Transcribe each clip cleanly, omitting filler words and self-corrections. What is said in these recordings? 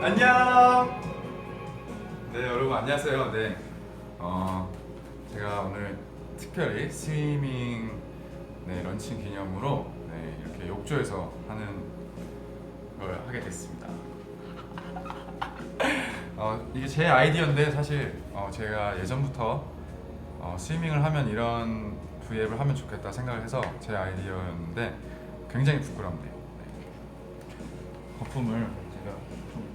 안녕. 네, 여러분 안녕하세요. 네, 제가 오늘 특별히 스위밍 런칭 기념으로 이렇게 욕조에서 하는 걸 하게 됐습니다. 이게 제 아이디어인데 사실 제가 예전부터 스위밍을 하면 이런 V앱을 하면 좋겠다 생각을 해서 제 아이디어였는데 굉장히 부끄럽네요. 거품을 제가 좀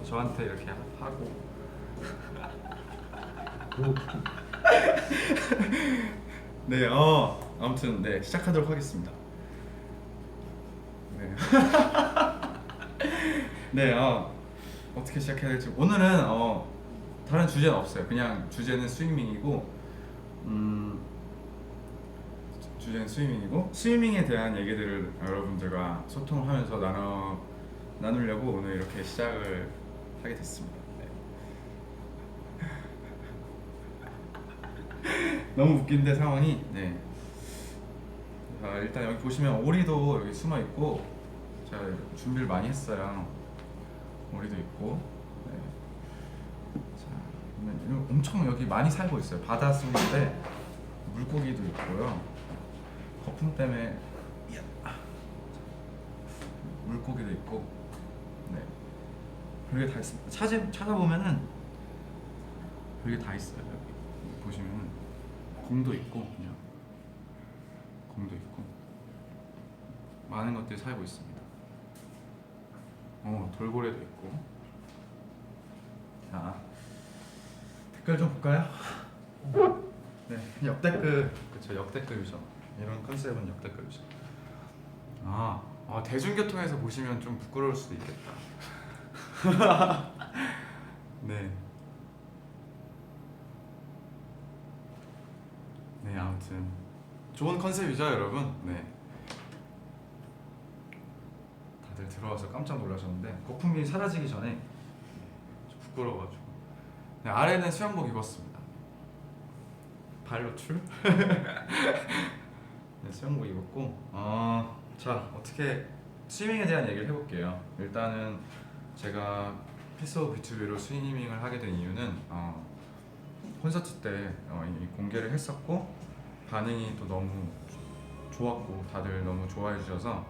저한테 이렇게 하고 네, 아무튼 시작하도록 하겠습니다. 네, 네, 어떻게 시작해야 될지 오늘은 다른 주제는 없어요. 그냥 주제는 스위밍이고, 주제는 스위밍이고 스위밍에 대한 얘기들을 여러분들과 소통을 하면서 나누려고 오늘 이렇게 시작을 하게 됐습니다. 너무 웃긴데 상황이. 일단 여기 보시면 오리도 여기 숨어 있고 제가 준비를 많이 했어요. 오리도 있고. 자, 그러면 엄청 여기 많이 살고 있어요. 바다 속인데 물고기도 있고요. 거품 때문에 물고기도 있고. 별게 다 있습니다. 찾아보면은 별게 다 있어요. 여기 보시면 공도 있고, 그냥 공도 있고 많은 것들이 살고 있습니다. 돌고래도 있고. 자, 댓글 좀 볼까요? 네, 역대급. 그쵸, 역대급이죠. 이런 컨셉은 역대급이죠. 대중교통에서 보시면 좀 부끄러울 수도 있겠다. 네. 네, 아무튼 좋은 컨셉이죠, 여러분. 네. 다들 들어와서 깜짝 놀라셨는데 거품이 사라지기 전에 좀 부끄러워가지고. 네, 아래는 수영복 입었습니다. 발 노출? 네, 수영복 입었고. 자, 어떻게 스위밍에 대한 얘기를 해볼게요. 일단은 제가 피스 오브 비투비로 스위밍을 하게 된 이유는 콘서트 때 이미 공개를 했었고 반응이 또 너무 좋았고 다들 너무 좋아해 주셔서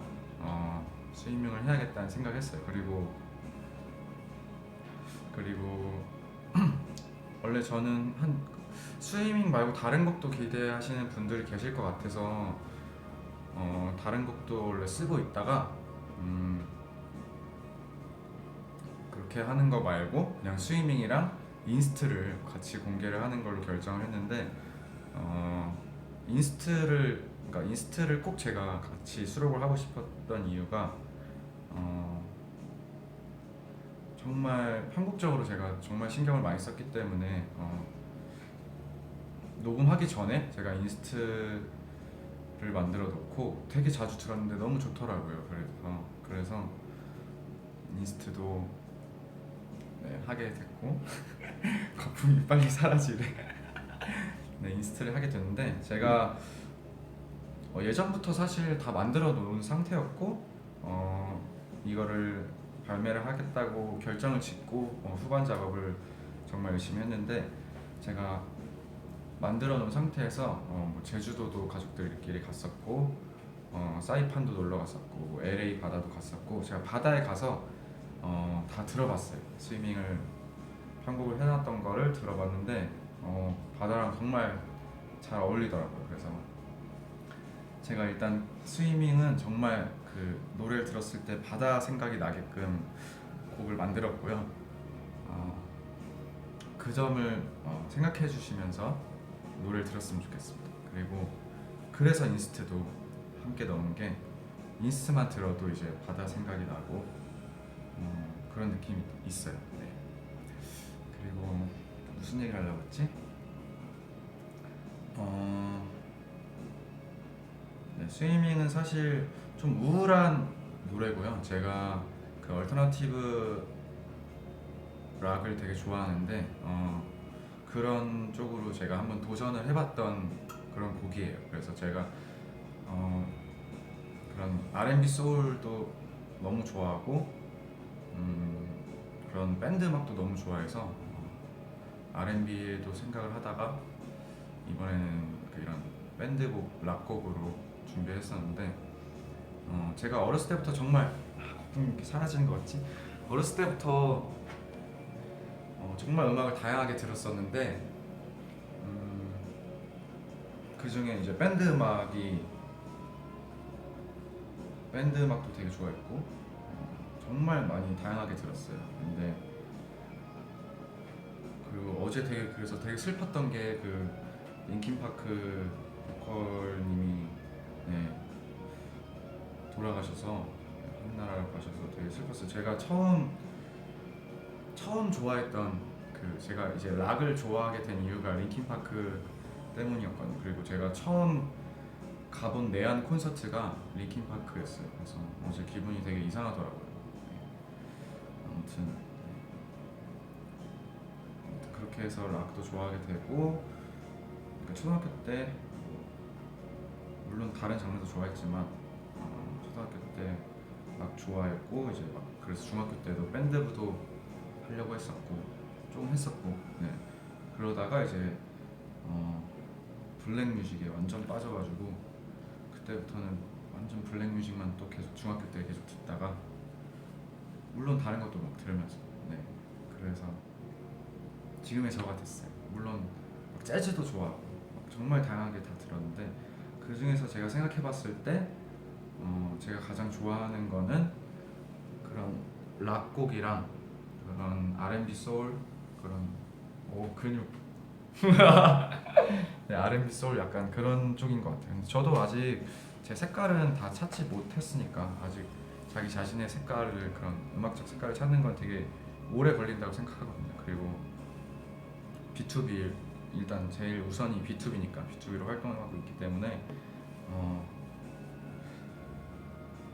스위밍을 해야겠다는 생각했어요. 그리고 원래 저는 스위밍 말고 다른 곡도 기대하시는 분들이 계실 것 같아서 다른 곡도 원래 쓰고 있다가 그렇게 하는 거 말고 그냥 스위밍이랑 인스트를 같이 공개를 하는 걸로 결정을 했는데 인스트를 꼭 제가 같이 수록을 하고 싶었던 이유가 정말 편곡적으로 제가 정말 신경을 많이 썼기 때문에 녹음하기 전에 제가 인스트를 만들어 놓고 되게 자주 들었는데 너무 좋더라고요. 그래서 인스트도 하게 됐고 거품이 빨리 사라지래. 인스트를 하게 됐는데 제가 예전부터 사실 다 만들어 놓은 상태였고 이거를 발매를 하겠다고 결정을 짓고 후반 작업을 정말 열심히 했는데 제가 만들어 놓은 상태에서 뭐 제주도도 가족들끼리 갔었고 사이판도 놀러 갔었고 뭐 LA 바다도 갔었고 제가 바다에 가서 다 들어봤어요. 스위밍을 편곡을 해놨던 거를 들어봤는데 바다랑 정말 잘 어울리더라고요. 그래서 제가 일단 스위밍은 정말 그 노래를 들었을 때 바다 생각이 나게끔 곡을 만들었고요. 그 점을 생각해 주시면서 노래를 들었으면 좋겠습니다. 그래서 인스트도 함께 넣은 게 인스트만 들어도 이제 바다 생각이 나고 그런 느낌이 있어요. 그리고 무슨 얘기를 하려고 했지? 스위밍은 사실 좀 우울한 노래고요. 제가 그 얼터너티브 락을 되게 좋아하는데 그런 쪽으로 제가 한번 도전을 해봤던 그런 곡이에요. 그래서 제가 그런 R&B 소울도 너무 좋아하고 그런 밴드 음악도 너무 좋아해서 R&B에도 생각을 하다가 이번에는 이런 밴드곡 락곡으로 준비했었는데 제가 어렸을 때부터 정말 이렇게 사라지는 것 같지? 어렸을 때부터 정말 음악을 다양하게 들었었는데 그 중에 이제 밴드 음악도 되게 좋아했고 정말 많이 다양하게 들었어요. 근데 그리고 어제 그래서 되게 슬펐던 게 그 링킨 파크 보컬님이 네, 돌아가셔서 한나라로 가셔서 되게 슬펐어요. 제가 처음 좋아했던 제가 이제 락을 좋아하게 된 이유가 링킨 파크 때문이었거든요. 그리고 제가 처음 가본 내한 콘서트가 링킨 파크였어요. 그래서 어제 기분이 되게 이상하더라고요. 네. 아무튼 그렇게 해서 락도 좋아하게 되고 그러니까 초등학교 때 물론 다른 장르도 좋아했지만 초등학교 때 락 좋아했고 이제 막 그래서 중학교 때도 밴드부도 하려고 했었고 조금 했었고 네. 그러다가 이제 블랙 뮤직에 완전 빠져가지고 그때부터는 완전 블랙 뮤직만 또 계속 중학교 때 계속 듣다가 물론 다른 것도 막 들으면서 네. 그래서 지금의 저가 됐어요. 물론 막 재즈도 좋아하고 막 정말 다양하게 다 들었는데 그 중에서 제가 생각해봤을 때 제가 가장 좋아하는 거는 그런 락곡이랑 그런 R&B 소울 그런 근육 네, R&B 소울 약간 그런 쪽인 것 같아요. 근데 저도 아직 제 색깔은 다 찾지 못했으니까 아직 자기 자신의 색깔을 그런 음악적 색깔을 찾는 건 되게 오래 걸린다고 생각하거든요. 그리고 B2B 일단 제일 우선이 B2B니까 B2B로 활동을 하고 있기 때문에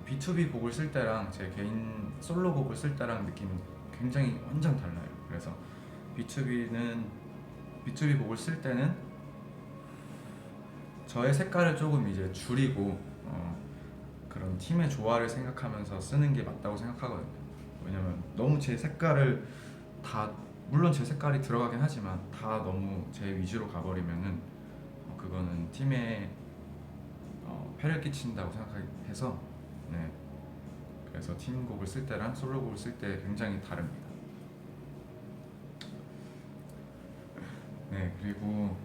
B2B 곡을 쓸 때랑 제 개인 솔로 곡을 쓸 때랑 느낌이 굉장히 완전 달라요. 그래서 B2B 곡을 쓸 때는 저의 색깔을 조금 이제 줄이고 그런 팀의 조화를 생각하면서 쓰는 게 맞다고 생각하거든요. 왜냐면 너무 제 색깔을 다 물론 제 색깔이 들어가긴 하지만 다 너무 제 위주로 가버리면은 그거는 팀에 폐를 끼친다고 생각해서 네. 그래서 팀곡을 쓸 때랑 솔로곡을 쓸 때 굉장히 다릅니다. 네, 그리고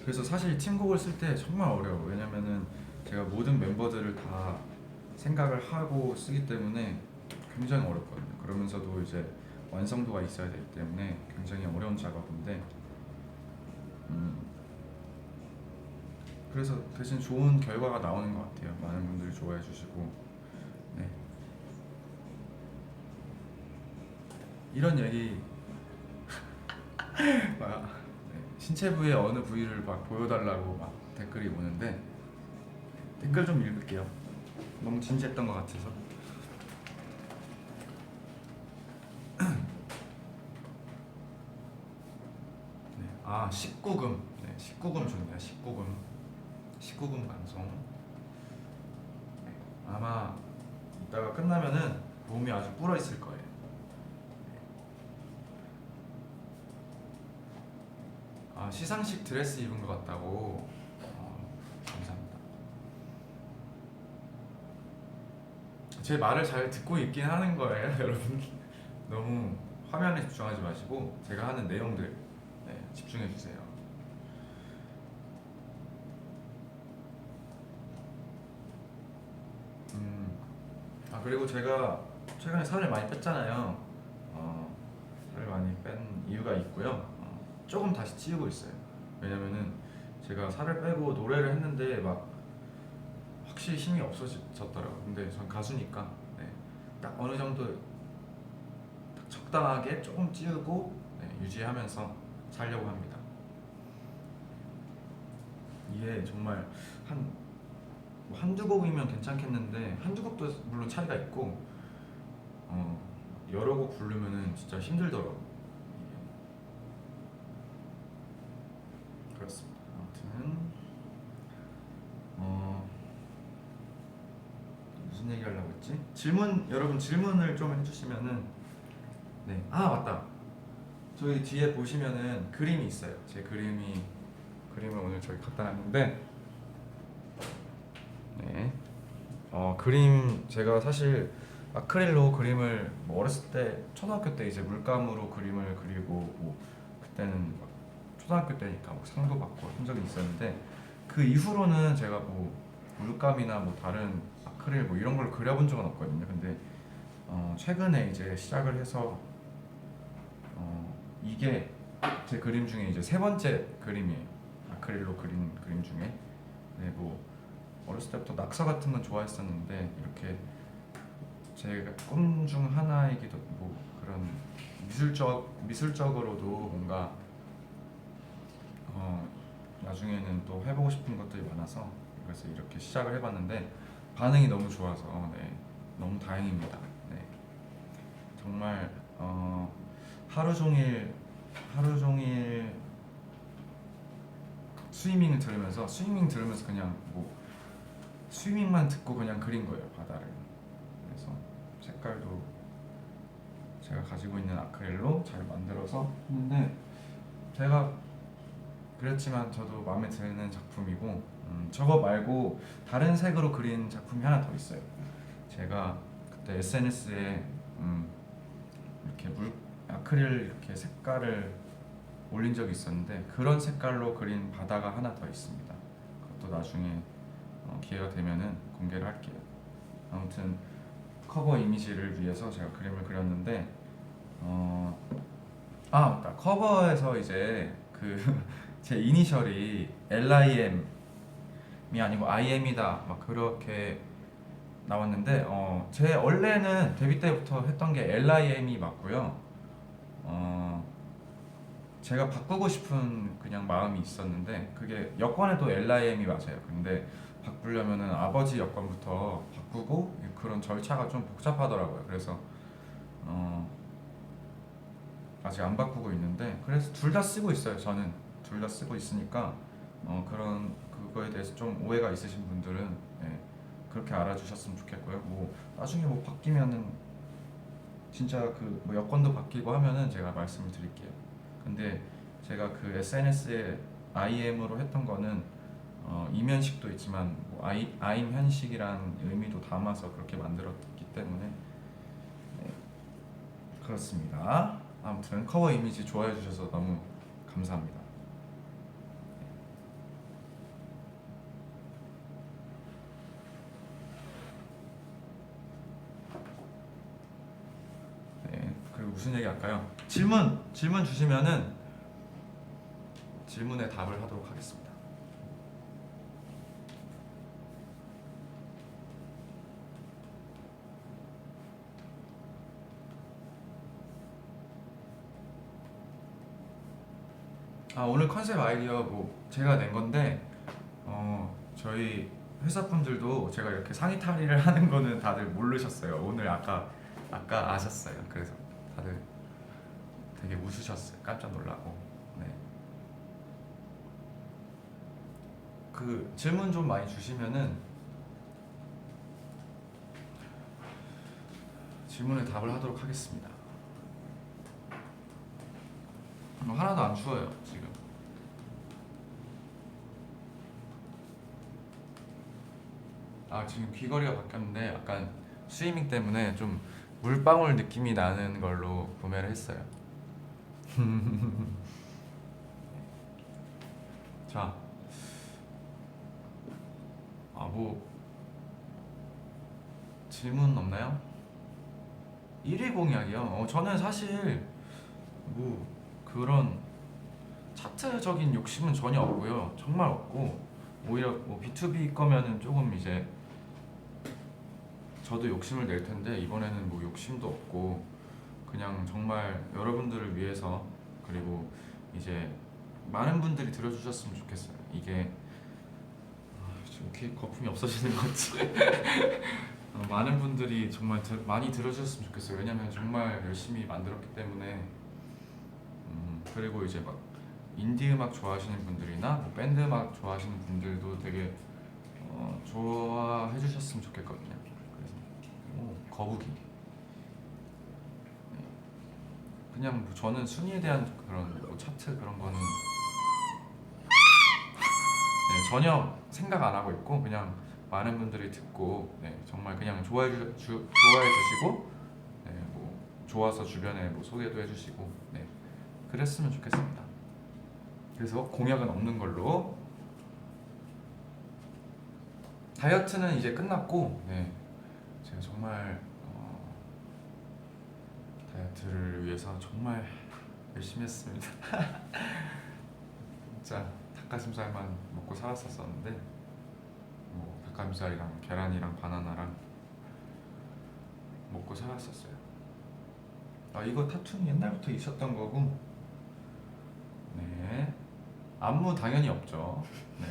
그래서 사실 팀곡을 쓸 때 정말 어려워요. 왜냐면은 제가 모든 멤버들을 다 생각을 하고 쓰기 때문에 굉장히 어렵거든요. 그러면서도 이제 완성도가 있어야 되기 때문에 굉장히 어려운 작업인데 그래서 대신 좋은 결과가 나오는 것 같아요. 많은 분들이 좋아해 주시고 네. 이런 얘기 신체 부의 어느 부위를 막 보여달라고 막 댓글이 오는데 댓글 좀 읽을게요. 너무 진지했던 것 같아서. 네. 19금. 네, 19금 좋네요. 19금 방송. 네. 아마 이따가 끝나면은 몸이 아주 불어 있을 거예요. 시상식 드레스 입은 것 같다고. 감사합니다. 제 말을 잘 듣고 있긴 하는 거예요, 여러분. 너무 화면에 집중하지 마시고 제가 하는 내용들 집중해 주세요. 그리고 제가 최근에 살을 많이 뺐잖아요. 살을 많이 뺀 이유가 있고요. 조금 다시 찌우고 있어요. 왜냐면은 제가 살을 빼고 노래를 했는데 막 확실히 힘이 없어졌더라고요. 근데 전 가수니까 딱 어느 정도 딱 적당하게 조금 찌우고 유지하면서 살려고 합니다. 이게 정말 한두 곡이면 괜찮겠는데 한두 곡도 물론 차이가 있고 여러 곡 부르면은 진짜 힘들더라고. 이게 그렇습니다. 아무튼 무슨 얘기 하려고 했지? 질문, 여러분 질문을 좀 해주시면은. 네, 아 맞다. 저희 뒤에 보시면은 그림이 있어요. 제 그림을 오늘 저기 갖다 놨는데, 네, 그림 제가 사실 아크릴로 그림을 뭐 어렸을 때 초등학교 때 이제 물감으로 그림을 그리고 뭐 그때는 막 초등학교 때니까 뭐 상도 받고 한 적이 있었는데, 그 이후로는 제가 뭐 물감이나 뭐 다른 아크릴 뭐 이런 걸 그려본 적은 없거든요. 근데 최근에 이제 시작을 해서 이게 제 그림 중에 이제 세 번째 그림이에요. 아크릴로 그린 그림 중에. 네, 뭐 어렸을 때부터 낙서 같은 건 좋아했었는데 이렇게 제 꿈 중 하나이기도, 뭐 그런 미술적으로도 뭔가 나중에는 또 해보고 싶은 것들이 많아서, 그래서 이렇게 시작을 해봤는데 반응이 너무 좋아서 네, 너무 다행입니다. 네, 정말 하루 종일 스위밍 들으면서 그냥 뭐 스위밍만 듣고 그냥 그린 거예요, 바다를. 그래서 색깔도 제가 가지고 있는 아크릴로 잘 만들어서 했는데, 제가 그랬지만 저도 마음에 드는 작품이고, 저거 말고 다른 색으로 그린 작품이 하나 더 있어요. 제가 그때 SNS에 이렇게 아크릴 이렇게 색깔을 올린 적이 있었는데, 그런 색깔로 그린 바다가 하나 더 있습니다. 그것도 나중에 기회가 되면은 공개를 할게요. 아무튼 커버 이미지를 위해서 제가 그림을 그렸는데, 맞다. 커버에서 이제 그 제 이니셜이 LIM이 아니고 IM이다 막 그렇게 나왔는데, 제 원래는 데뷔 때부터 했던 게 LIM이 맞고요. 제가 바꾸고 싶은 그냥 마음이 있었는데, 그게 여권에도 LIM이 맞아요. 근데 바꾸려면은 아버지 여권부터 바꾸고 그런 절차가 좀 복잡하더라고요. 그래서 아직 안 바꾸고 있는데, 그래서 둘 다 쓰고 있어요. 저는 둘 다 쓰고 있으니까 그런 그거에 대해서 좀 오해가 있으신 분들은 네, 그렇게 알아주셨으면 좋겠고요. 뭐 나중에 뭐 바뀌면은 진짜 그 뭐 여권도 바뀌고 하면은 제가 말씀을 드릴게요. 근데 제가 그 SNS에 IM으로 했던 거는 이면식도 있지만 뭐 아임 현식이란 의미도 담아서 그렇게 만들었기 때문에 네, 그렇습니다. 아무튼 커버 이미지 좋아해 주셔서 너무 감사합니다. 네, 그리고 무슨 얘기 할까요? 질문 주시면은 질문에 답을 하도록 하겠습니다. 오늘 컨셉 아이디어 뭐 제가 낸 건데, 저희 회사 분들도 제가 이렇게 상의 탈의를 하는 거는 다들 모르셨어요. 오늘 아까 아셨어요. 그래서 다들 되게 웃으셨어요. 깜짝 놀라고. 네. 그 질문 좀 많이 주시면은 질문에 답을 하도록 하겠습니다. 하나도 안 추워요 지금. 지금 귀걸이가 바뀌었는데 약간 스위밍 때문에 좀 물방울 느낌이 나는 걸로 구매를 했어요. 자, 뭐 질문 없나요? 1위 공약이요? 저는 사실 뭐 그런 차트적인 욕심은 전혀 없고요. 정말 없고, 오히려 뭐 B2B 거면은 조금 이제 저도 욕심을 낼 텐데, 이번에는 뭐 욕심도 없고 그냥 정말 여러분들을 위해서, 그리고 이제 많은 분들이 들어주셨으면 좋겠어요. 이게 이렇게 거품이 없어지는 거지. 많은 분들이 정말 많이 들어주셨으면 좋겠어요. 왜냐면 정말 열심히 만들었기 때문에. 그리고 이제 막 인디 음악 좋아하시는 분들이나 뭐 밴드 음악 좋아하시는 분들도 되게 좋아해 주셨으면 좋겠거든요. 그래서 거북이. 네. 그냥 뭐 저는 순위에 대한 그런 뭐 차트 그런 거는 네, 전혀 생각 안 하고 있고 그냥 많은 분들이 듣고 네, 정말 그냥 좋아해 주시고 네, 뭐 좋아서 주변에 뭐 소개도 해주시고 네, 그랬으면 좋겠습니다. 그래서 공약은 없는 걸로. 다이어트는 이제 끝났고 네, 제가 정말 다이어트를 위해서 정말 열심히 했습니다. 진짜 닭가슴살만 먹고 살았었는데 뭐 닭가슴살이랑 계란이랑 바나나랑 먹고 살았었어요. 아 이거 타투는 옛날부터 있었던 거고 네 안무 당연히 없죠. 네.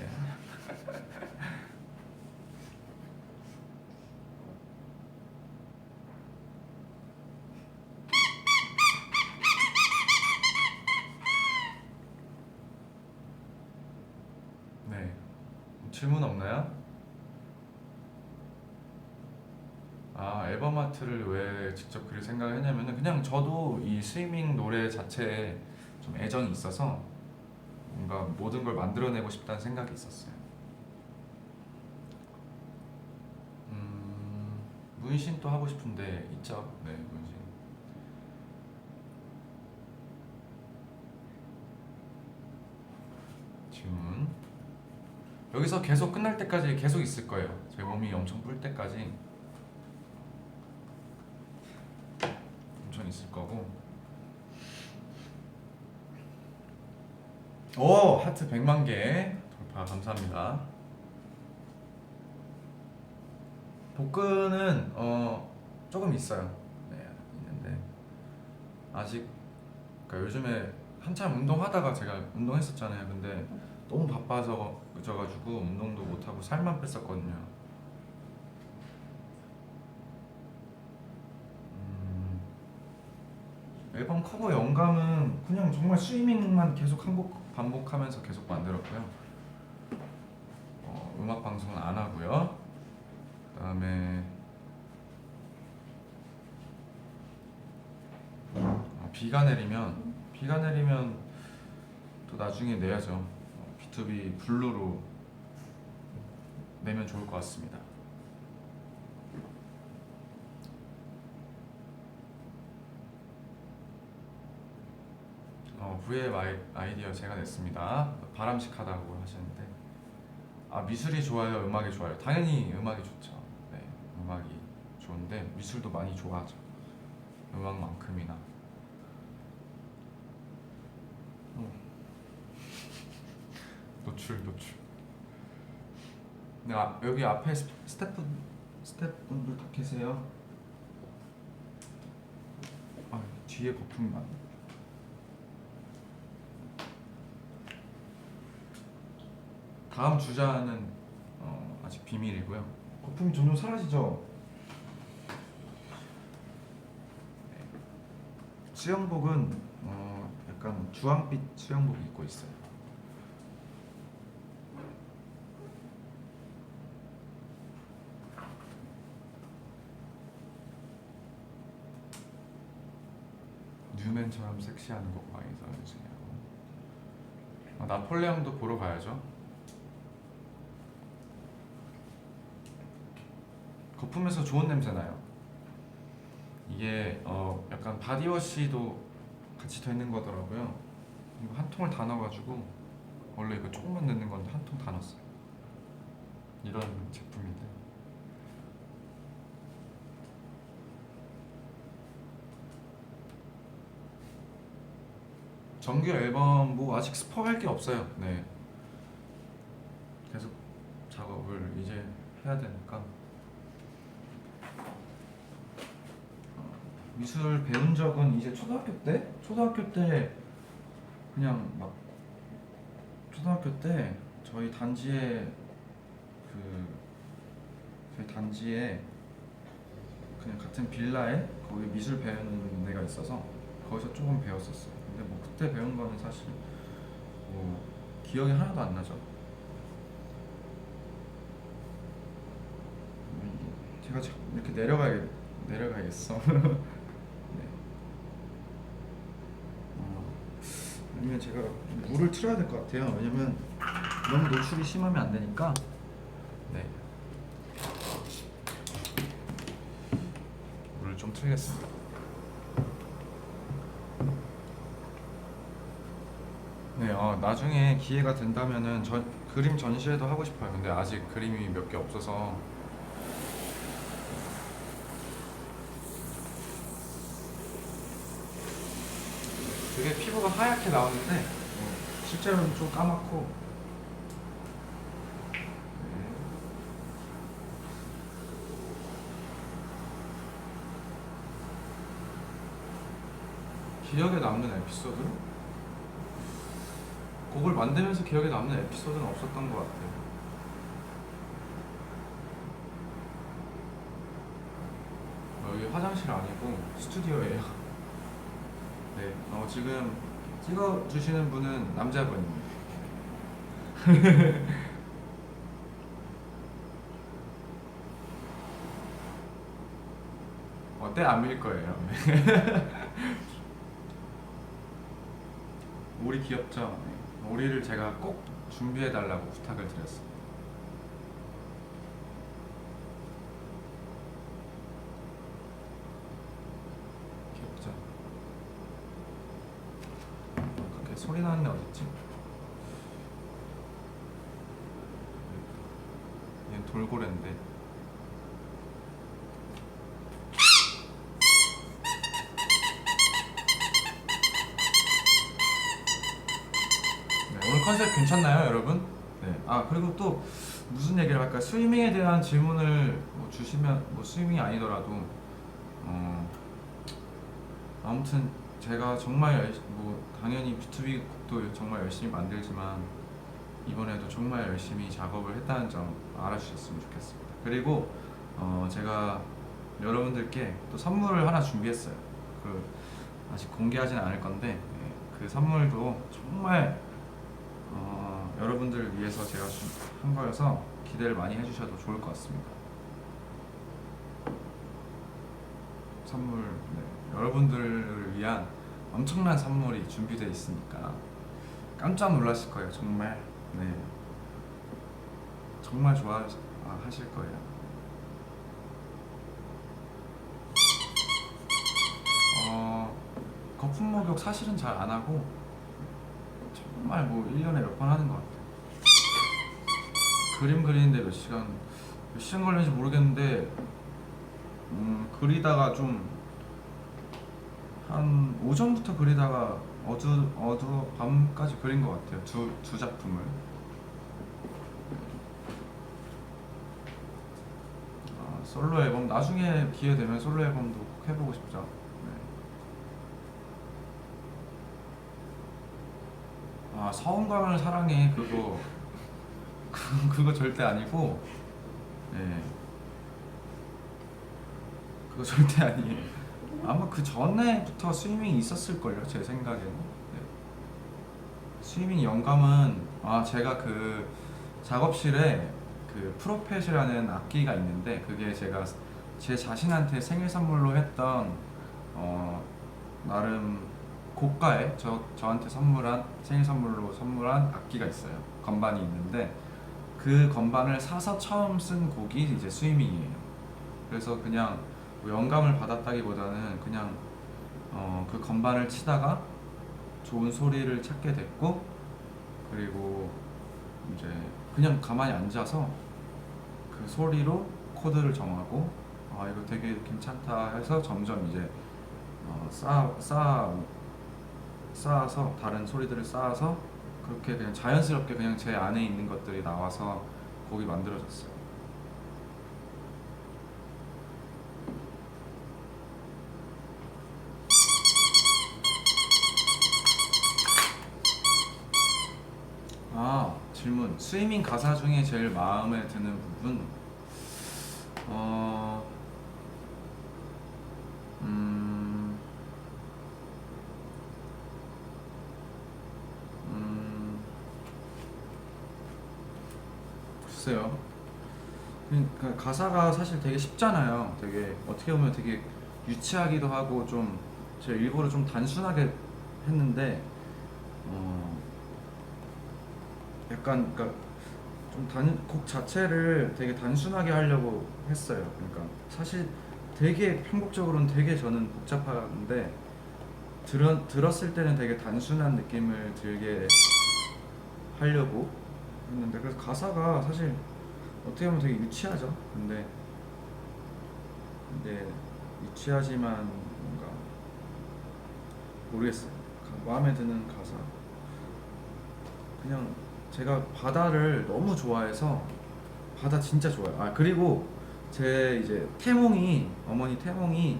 네. 질문 없나요? 아 앨범 아트를 왜 직접 그릴 생각을 했냐면은 그냥 저도 이 스위밍 노래 자체에 좀 애정이 있어서 뭔가 모든 걸 만들어내고 싶다는 생각이 있었어요. 문신도 하고 싶은데 있죠. 네, 문신. 질문. 여기서 계속 끝날 때까지 계속 있을 거예요. 제 몸이 엄청 불 때까지 엄청 있을 거고. 오 하트 100만 개 돌파 감사합니다. 복근은 조금 있어요. 네 있는데 아직 그러니까 요즘에 한참 운동하다가 제가 운동했었잖아요. 근데 너무 바빠서 그져가지고 운동도 못하고 살만 뺐었거든요. 음, 앨범 커버 영감은 그냥 정말 스위밍만 계속 반복하면서 계속 만들었고요. 음악 방송은 안 하고요. 그다음에 비가 내리면 또 나중에 내야죠. B2B 블루로 내면 좋을 것 같습니다. 후에 아이디어 제가 냈습니다. 바람직하다고 하시는데 미술이 좋아요, 음악이 좋아요? 당연히 음악이 좋죠. 네, 음악이 좋은데 미술도 많이 좋아하죠. 음악만큼이나. 노출. 네, 여기 앞에 스태프분들 다 계세요. 뒤에 거품이 많네. 다음 주자는 아직 비밀이고요. 거품이 점점 사라지죠. 네. 수영복은 약간 주황빛 수영복 입고 있어요. 뉴맨처럼 섹시한 곡 많이 써주세요. 나폴레옹도 보러 가야죠. 거품에서 좋은 냄새 나요. 이게 약간 바디워시도 같이 되는 거더라고요. 이거 한 통을 다 넣어가지고 원래 이거 조금만 넣는 건데 한 통 다 넣었어요. 이런 제품인데 정규 앨범 뭐 아직 스포할 게 없어요. 네, 계속 작업을 이제 해야 되니까. 미술 배운 적은 이제 초등학교 때 그냥 막 초등학교 때 저희 단지에 그냥 같은 빌라에 거기 미술 배우는 데가 있어서 거기서 조금 배웠었어요. 근데 뭐 그때 배운 거는 사실 뭐 기억이 하나도 안 나죠. 제가 이렇게 내려가야겠어. 네. 아니면 제가 물을 틀어야 될 것 같아요. 왜냐면 너무 노출이 심하면 안 되니까. 네. 물을 좀 틀겠습니다. 네, 나중에 기회가 된다면은 그림 전시회도 하고 싶어요. 근데 아직 그림이 몇 개 없어서. 되게 피부가 하얗게 나오는데 실제로는 좀 까맣고. 네. 기억에 남는 에피소드? 곡을 만들면서 기억에 남는 에피소드는 없었던 것 같아요. 여기 화장실 아니고 스튜디오예요. 네, 지금 찍어주시는 분은 남자분입니다. 때 안 밀 거예요. 오리 귀엽죠? 네. 오리를 제가 꼭 준비해 달라고 부탁을 드렸어요. 귀엽죠? 그렇게 소리 나는 애 어딨지? 얘는 돌고래인데. 네, 오늘 컨셉 괜찮나요, 여러분? 네. 그리고 또 무슨 얘기를 할까? 스위밍에 대한 질문을 뭐 주시면, 뭐 스위밍이 아니더라도 아무튼 제가 정말 뭐 당연히 B2B 곡도 정말 열심히 만들지만 이번에도 정말 열심히 작업을 했다는 점 알아주셨으면 좋겠습니다. 그리고 제가 여러분들께 또 선물을 하나 준비했어요. 아직 공개하진 않을 건데, 그 선물도 정말 여러분들을 위해서 제가 한 거여서 기대를 많이 해주셔도 좋을 것 같습니다. 선물, 네, 여러분들을 위한 엄청난 선물이 준비되어 있으니까 깜짝 놀라실 거예요. 정말. 네, 정말 좋아하실 거예요. 거품 목욕 사실은 잘 안 하고 정말 뭐 1년에 몇 번 하는 것 같아요. 그림 그리는데 몇 시간 걸리는지 모르겠는데 그리다가 좀 한 오전부터 그리다가 밤까지 그린 것 같아요. 두 작품을. 솔로 앨범 나중에 기회 되면 솔로 앨범도 꼭 해보고 싶죠. 네. 서운감을 사랑해 그거 절대 아니고. 네. 그거 절대 아니에요. 아마 그 전에부터 스위밍이 있었을걸요, 제 생각에는. 네. 스위밍 영감은 제가 그 작업실에 그 프로펫이라는 악기가 있는데 그게 제가 제 자신한테 생일 선물로 했던 나름 고가의 저한테 생일 선물로 선물한 악기가 있어요. 건반이 있는데 그 건반을 사서 처음 쓴 곡이 이제 스위밍이에요. 그래서 그냥 뭐 영감을 받았다기보다는 그냥 그 건반을 치다가 좋은 소리를 찾게 됐고, 그리고 이제 그냥 가만히 앉아서 그 소리로 코드를 정하고 이거 되게 괜찮다 해서 점점 이제 쌓아서 다른 소리들을 쌓아서 그렇게 그냥 자연스럽게 그냥 제 안에 있는 것들이 나와서 곡이 만들어졌어요. 질문. 스위밍 가사 중에 제일 마음에 드는 부분? 글쎄요. 그러니까 가사가 사실 되게 쉽잖아요. 되게 어떻게 보면 되게 유치하기도 하고 좀 제가 일부러 좀 단순하게 했는데 어 약간 그러니까 좀 곡 자체를 되게 단순하게 하려고 했어요. 그러니까 사실 되게 편곡적으로는 되게 저는 복잡한데 들었을 때는 되게 단순한 느낌을 들게 하려고 했는데 그래서 가사가 사실 어떻게 보면 되게 유치하죠. 근데 유치하지만 뭔가 모르겠어요. 마음에 드는 가사. 그냥 제가 바다를 너무 좋아해서 바다 진짜 좋아요. 아 그리고 제 이제 태몽이 어머니 태몽이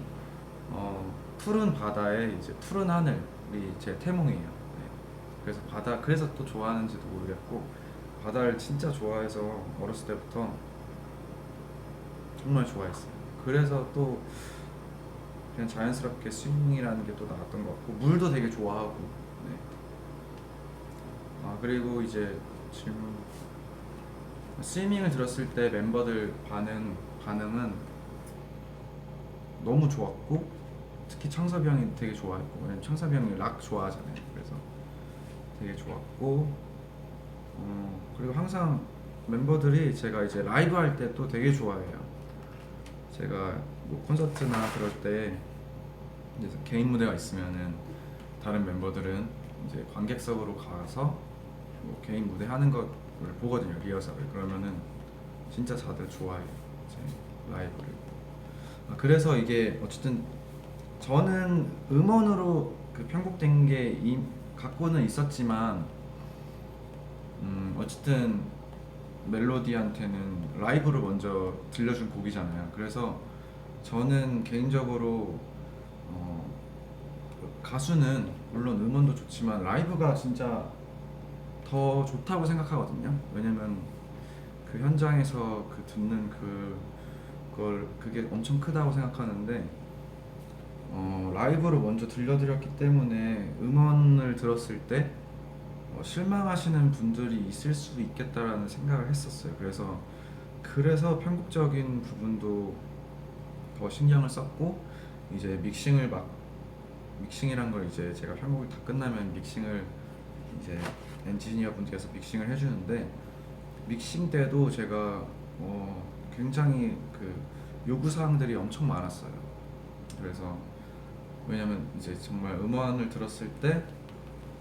푸른 바다에 이제 푸른 하늘이 제 태몽이에요. 네. 그래서 바다 그래서 또 좋아하는지도 모르겠고 바다를 진짜 좋아해서 어렸을 때부터 정말 좋아했어요. 그래서 또 그냥 자연스럽게 스윙이라는 게 또 나왔던 것 같고 물도 되게 좋아하고 네. 아 그리고 이제 질문 스위밍을 들었을 때 멤버들 반응은 너무 좋았고 특히 창섭이 형이 되게 좋아했고 왜냐면 창섭이 형이 락 좋아하잖아요. 그래서 되게 좋았고 그리고 항상 멤버들이 제가 이제 라이브 할 때 또 되게 좋아해요. 제가 뭐 콘서트나 그럴 때 이제 개인 무대가 있으면은 다른 멤버들은 이제 관객석으로 가서 뭐 개인 무대 하는 거를 보거든요. 리허설을. 그러면은 진짜 다들 좋아해요. 제 라이브를. 아, 그래서 이게 어쨌든 저는 음원으로 그 편곡된 게 갖고는 있었지만 어쨌든 멜로디한테는 라이브로 먼저 들려준 곡이잖아요. 그래서 저는 개인적으로 어, 가수는 물론 음원도 좋지만 라이브가 진짜 더 좋다고 생각하거든요. 왜냐면 그 현장에서 그 듣는 그걸 그게 엄청 크다고 생각하는데 라이브로 먼저 들려드렸기 때문에 음원을 들었을 때 실망하시는 분들이 있을 수 있겠다라는 생각을 했었어요. 그래서 편곡적인 부분도 더 신경을 썼고 이제 믹싱이란 걸 이제 제가 편곡이 다 끝나면 믹싱을 이제 엔지니어 분께서 믹싱을 해주는데 믹싱 때도 제가 굉장히 그 요구 사항들이 엄청 많았어요. 그래서 왜냐면 이제 정말 음원을 들었을 때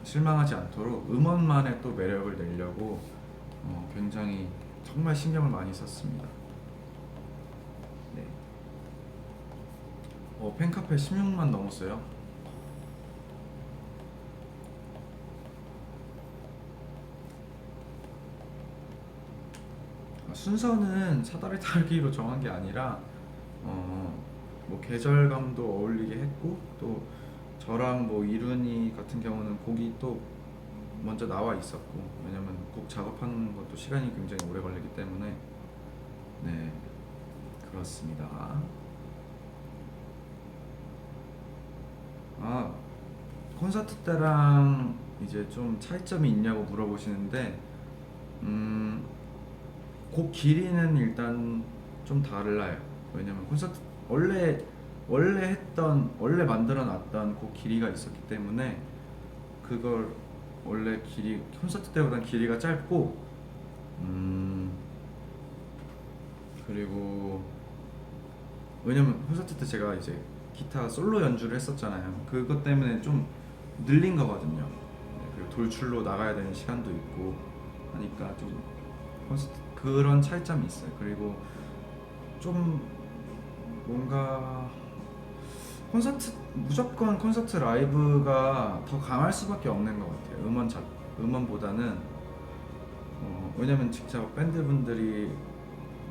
실망하지 않도록 음원만의 또 매력을 내려고 굉장히 정말 신경을 많이 썼습니다. 네. 팬카페 16만 넘었어요. 순서는 사다리 타기로 정한 게 아니라 뭐 계절감도 어울리게 했고 또 저랑 뭐 이룬이 같은 경우는 곡이 또 먼저 나와 있었고 왜냐면 곡 작업하는 것도 시간이 굉장히 오래 걸리기 때문에 네 그렇습니다. 아 콘서트 때랑 이제 좀 차이점이 있냐고 물어보시는데 음, 곡 길이는 일단 좀 달라요. 왜냐면 콘서트 원래 만들어 놨던 곡 길이가 있었기 때문에 그걸 원래 콘서트 때보단 길이가 짧고 음 그리고 왜냐면 콘서트 때 제가 이제 기타 솔로 연주를 했었잖아요. 그것 때문에 좀 늘린 거거든요. 네, 그리고 돌출로 나가야 되는 시간도 있고 하니까 좀 콘서트 그런 차이점이 있어요. 그리고 좀 뭔가 무조건 콘서트 라이브가 더 강할 수밖에 없는 것 같아요. 음원보다는 왜냐면 직접 밴드분들이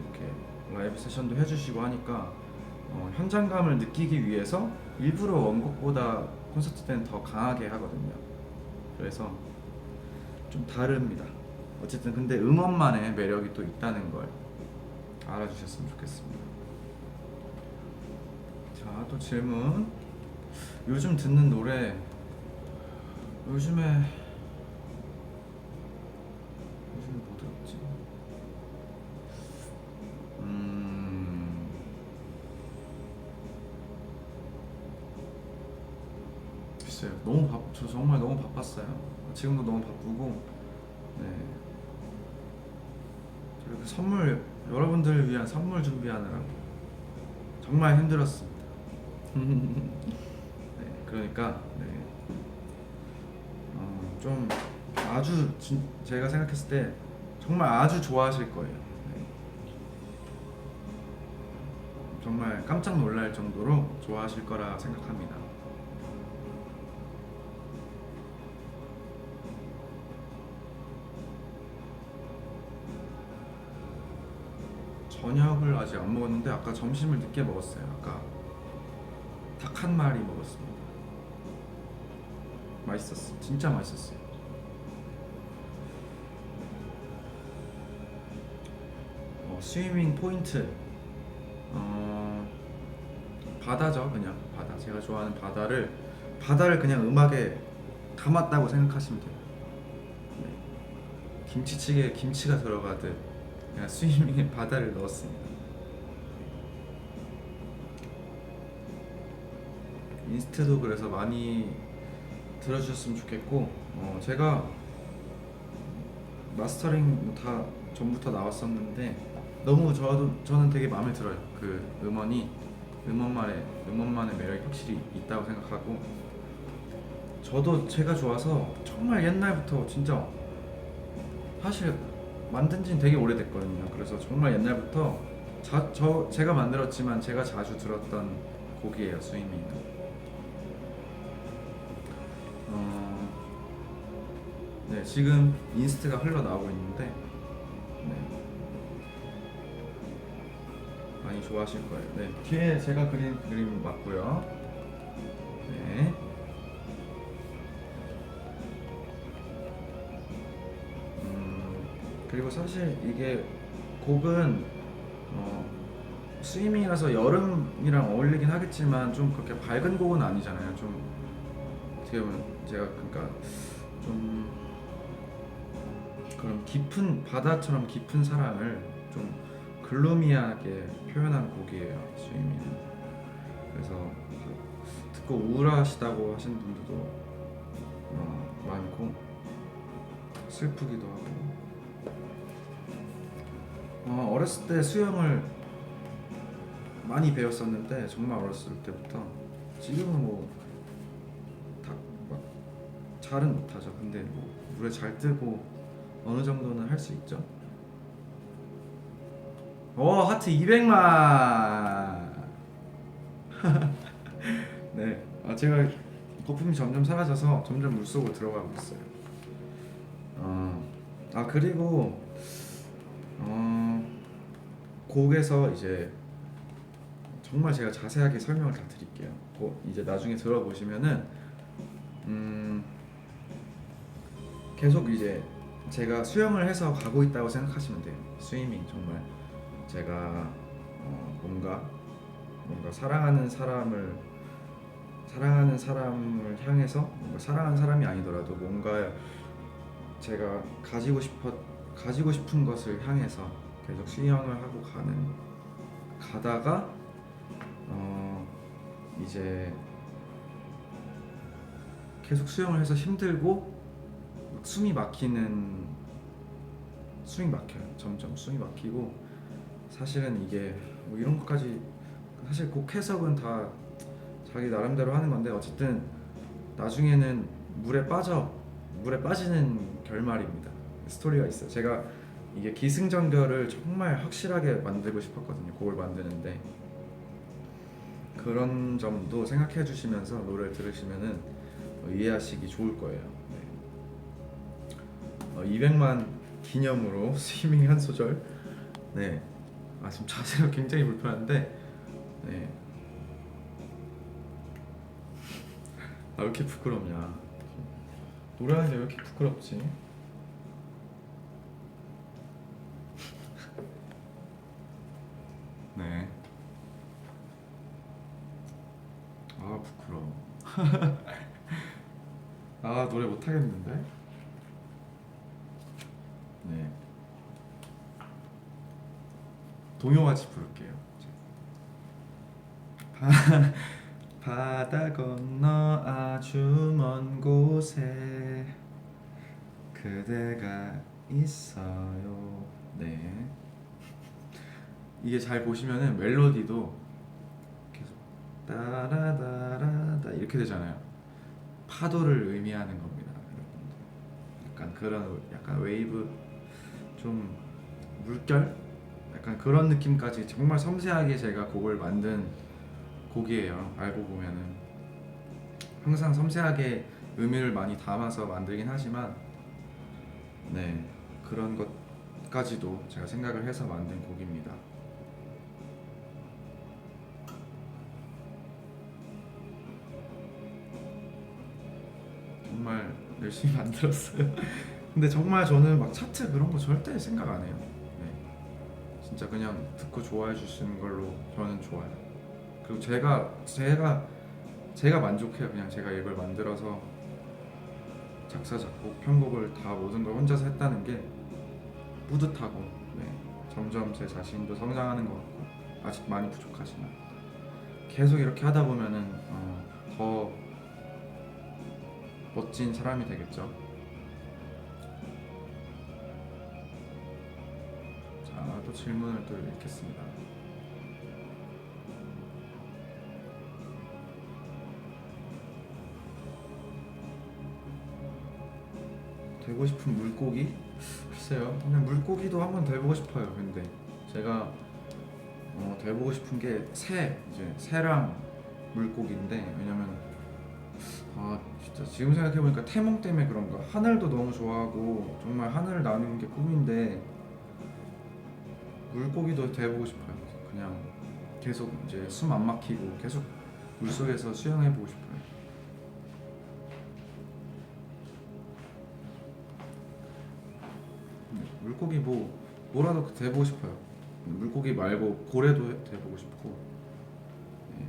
이렇게 라이브 세션도 해주시고 하니까 현장감을 느끼기 위해서 일부러 원곡보다 콘서트 때는 더 강하게 하거든요. 그래서 좀 다릅니다. 어쨌든 근데 음원만의 매력이 또 있다는 걸 알아주셨으면 좋겠습니다. 자, 또 질문. 요즘 듣는 노래 요즘에 뭐 들었지? 있어요. 저 정말 너무 바빴어요. 지금도 너무 바쁘고, 네. 그리고 여러분들을 위한 선물 준비하느라고 정말 힘들었습니다. 네, 그러니까 네, 좀 제가 생각했을 때 정말 아주 좋아하실 거예요. 네, 정말 깜짝 놀랄 정도로 좋아하실 거라 생각합니다. 저녁을 아직 안 먹었는데 아까 점심을 늦게 먹었어요. 아까 닭 한 마리 먹었습니다. 맛있었어. 진짜 맛있었어요. 스위밍 포인트, 어, 바다죠. 그냥 바다. 제가 좋아하는 바다를 그냥 음악에 담았다고 생각하시면 돼요. 네. 김치찌개에 김치가 들어가듯 그냥 스위밍에 바다를 넣었습니다. 인스트도 그래서 많이 들어주셨으면 좋겠고, 제가 마스터링 뭐다 전부터 나왔었는데 저는 되게 마음에 들어요. 그 음원만의 매력이 확실히 있다고 생각하고, 저도 제가 좋아서 정말 옛날부터 진짜 사실 만든 지는 되게 오래됐거든요. 그래서 정말 옛날부터 제가 만들었지만 제가 자주 들었던 곡이에요, 스위밍은. 어, 네, 지금 인스트가 흘러나오고 있는데, 네, 많이 좋아하실 거예요. 네, 뒤에 제가 그린 그림 맞고요. 네. 그리고 사실 이게 곡은 스위밍이라서 여름이랑 어울리긴 하겠지만 좀 그렇게 밝은 곡은 아니잖아요. 좀 어떻게 보면 제가 그러니까 좀 그런 깊은 바다처럼 깊은 사랑을 좀 글루미하게 표현한 곡이에요, 스위밍은. 그래서 듣고 우울하시다고 하시는 분들도 많고 슬프기도 하고. 어렸을 때 수영을 많이 배웠었는데, 정말 어렸을 때부터. 지금은 뭐 막 잘은 못하죠. 근데 뭐 물에 잘 뜨고 어느 정도는 할 수 있죠. 하트 200만. 네, 제가 거품이 점점 사라져서 점점 물속으로 들어가고 있어요. 그리고 곡에서 이제 정말 제가 자세하게 설명을 다 드릴게요. 이제 나중에 들어보시면은 계속 이제 제가 수영을 해서 가고 있다고 생각하시면 돼요. 스위밍 정말 제가 뭔가 사랑하는 사람을 향해서, 뭔가 사랑하는 사람이 아니더라도 뭔가 제가 가지고 싶은 것을 향해서 계속 수영을 하고 가다가 이제 계속 수영을 해서 힘들고 숨이 막혀요. 점점 숨이 막히고. 사실은 이게 뭐 이런 것까지, 사실 곡 해석은 다 자기 나름대로 하는 건데, 어쨌든 나중에는 물에 빠지는 결말입니다. 스토리가 있어요. 제가 이게 기승전결을 정말 확실하게 만들고 싶었거든요, 곡을 만드는데. 그런 점도 생각해 주시면서 노래를 들으시면은 이해하시기 좋을 거예요. 네. 200만 기념으로 스위밍 한 소절. 네. 지금 자세가 굉장히 불편한데, 네. 왜 이렇게 부끄럽냐. 노래하는데 왜 이렇게 부끄럽지? 네. 부끄러워. 노래 못하겠는데? 네. 동요같이 부를게요. 바다 건너 아주 먼 곳에 그대가 있어요. 네. 이게 잘 보시면은 멜로디도 계속 따라다라다 이렇게 되잖아요. 파도를 의미하는 겁니다, 여러분들. 약간 그런 약간 웨이브 좀 물결 약간 그런 느낌까지 정말 섬세하게 제가 곡을 만든 곡이에요. 알고 보면은 항상 섬세하게 의미를 많이 담아서 만들긴 하지만 네 그런 것까지도 제가 생각을 해서 만든 곡입니다. 정말 열심히 만들었어요. 근데 정말 저는 막 차트 그런 거 절대 생각 안 해요. 네. 진짜 그냥 듣고 좋아해 주시는 걸로 저는 좋아요. 그리고 제가 만족해요. 그냥 제가 이걸 만들어서 작사 작곡 편곡을 다 모든 걸 혼자서 했다는 게 뿌듯하고 네. 점점 제 자신도 성장하는 것 같고 아직 많이 부족하지만 계속 이렇게 하다 보면은 더 멋진 사람이 되겠죠. 자, 또 질문을 또 읽겠습니다. 되고 싶은 물고기? 글쎄요. 그냥 물고기도 한번 돼보고 싶어요. 근데 제가 돼보고 싶은 게 이제 새랑 물고기인데 왜냐면 진짜 지금 생각해보니까 태몽 때문에 그런가 하늘도 너무 좋아하고 정말 하늘을 나는 게 꿈인데 물고기도 돼보고 싶어요. 그냥 계속 이제 숨 안 막히고 계속 물속에서 수영해보고 싶어요. 물고기 뭐라도 돼보고 싶어요. 물고기 말고 고래도 돼보고 싶고. 네.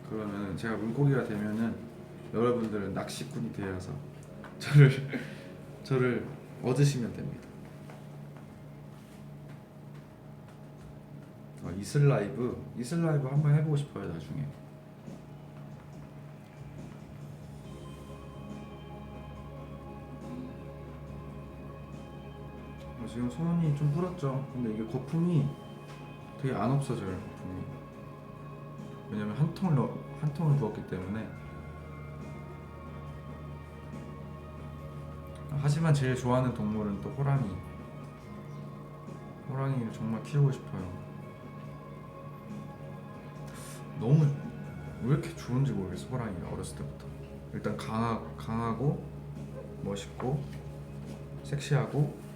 그러면 제가 물고기가 되면은 여러분들은 낚시꾼이 되어서 저를 저를 얻으시면 됩니다. 이슬라이브 한번 해보고 싶어요 나중에. 지금 손이 좀 불었죠. 근데 이게 거품이 되게 안 없어져요. 거품이. 왜냐면 한 통을 부었기 때문에. 하지만 제일 좋아하는 동물은 또 호랑이. 호랑이를 정말 키우고 싶어요. 너무 왜 이렇게 좋은지 모르겠어. 호랑이가 어렸을 때부터. 일단 강하고 멋있고 섹시하고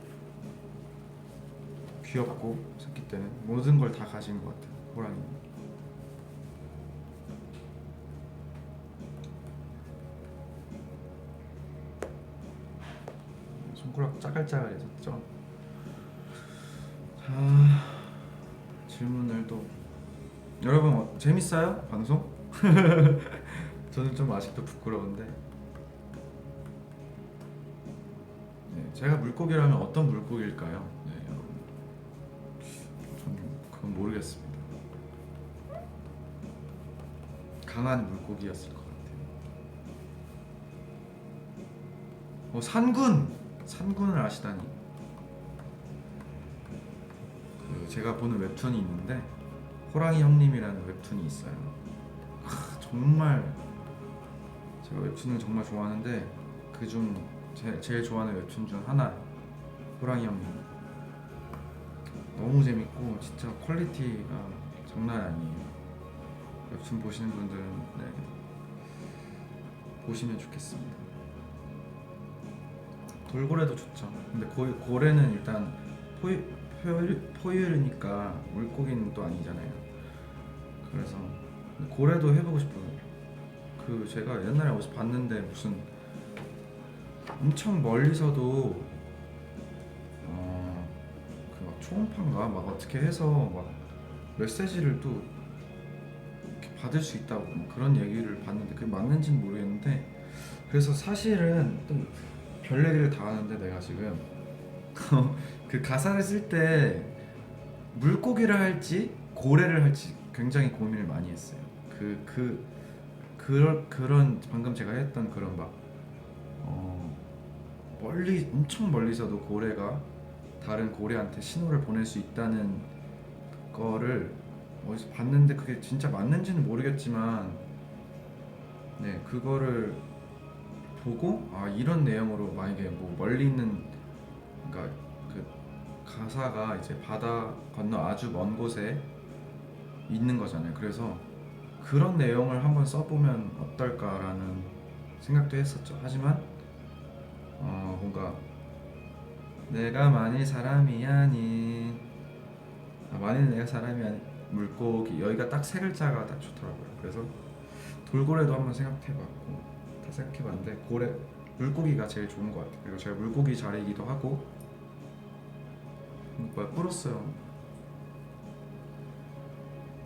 귀엽고 새끼 때는 모든 걸 다 가진 것 같아요. 호랑이. 손가락 짜글짜글해졌죠. 자, 질문을 또 여러분 재밌어요? 방송? 저는 좀 아직도 부끄러운데 네, 제가 물고기라면 어떤 물고기일까요? 네, 여러분 저는 그건 모르겠습니다. 강한 물고기였을 것 같아요. 산군을 아시다니. 제가 보는 웹툰이 있는데 호랑이 형님이라는 웹툰이 있어요. 정말 제가 웹툰을 정말 좋아하는데 그중 제일 좋아하는 웹툰 중 하나 호랑이 형님. 너무 재밌고 진짜 퀄리티가 장난 아니에요. 웹툰 보시는 분들은 네, 보시면 좋겠습니다. 돌고래도 좋죠. 근데 고래는 일단 포유류니까 물고기는 또 아니잖아요. 그래서 고래도 해보고 싶어요. 제가 옛날에 어디서 봤는데 무슨 엄청 멀리서도 막 초음파인가 막 어떻게 해서 막 메시지를 또 이렇게 받을 수 있다고 그런 얘기를 봤는데 그게 맞는지는 모르겠는데 그래서 사실은 또 별얘기를 다 하는데 내가 지금 그 가사를 쓸 때 물고기를 할지 고래를 할지 굉장히 고민을 많이 했어요. 그런 방금 제가 했던 그런 막 어, 멀리 엄청 멀리서도 고래가 다른 고래한테 신호를 보낼 수 있다는 거를 어디서 봤는데 그게 진짜 맞는지는 모르겠지만 네 그거를 보고 아 이런 내용으로 만약에 뭐 멀리 있는 그러니까 그 가사가 이제 바다 건너 아주 먼 곳에 있는 거잖아요. 그래서 그런 내용을 한번 써보면 어떨까라는 생각도 했었죠. 하지만 뭔가 내가 만일 사람이 아닌 만일 내가 사람이 아닌 물고기 여기가 딱 세 글자가 딱 좋더라고요. 그래서 돌고래도 한번 생각해봤고 다 생각해봤는데 고래 물고기가 제일 좋은 것 같아요. 그리고 제가 물고기 자리이기도 하고 뭐야 뿔었어요.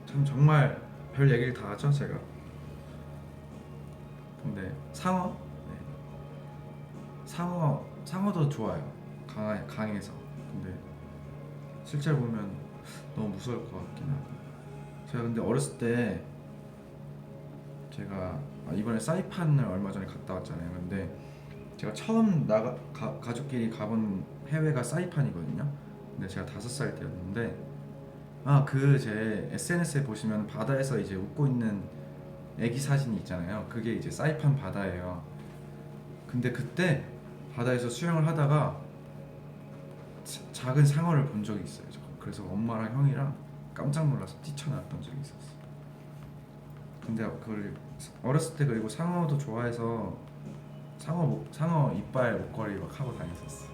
참 정말 별 얘기를 다 하죠 제가. 근데 상어 네. 상어도 좋아요. 강해서. 근데 실제로 보면 너무 무서울 것 같긴 하고. 제가 근데 어렸을 때 제가 이번에 사이판을 얼마 전에 갔다 왔잖아요. 근데 제가 처음 가족끼리 가본 해외가 사이판이거든요. 근데 제가 5살 때였는데 그 제 SNS에 보시면 바다에서 이제 웃고 있는 애기 사진이 있잖아요. 그게 이제 사이판 바다예요. 근데 그때 바다에서 수영을 하다가 작은 상어를 본 적이 있어요. 그래서 엄마랑 형이랑 깜짝 놀라서 뛰쳐나왔던 적이 있었어요. 근데 그걸 어렸을 때 그리고 상어도 좋아해서 상어 이빨 목걸이 막 하고 다녔었어.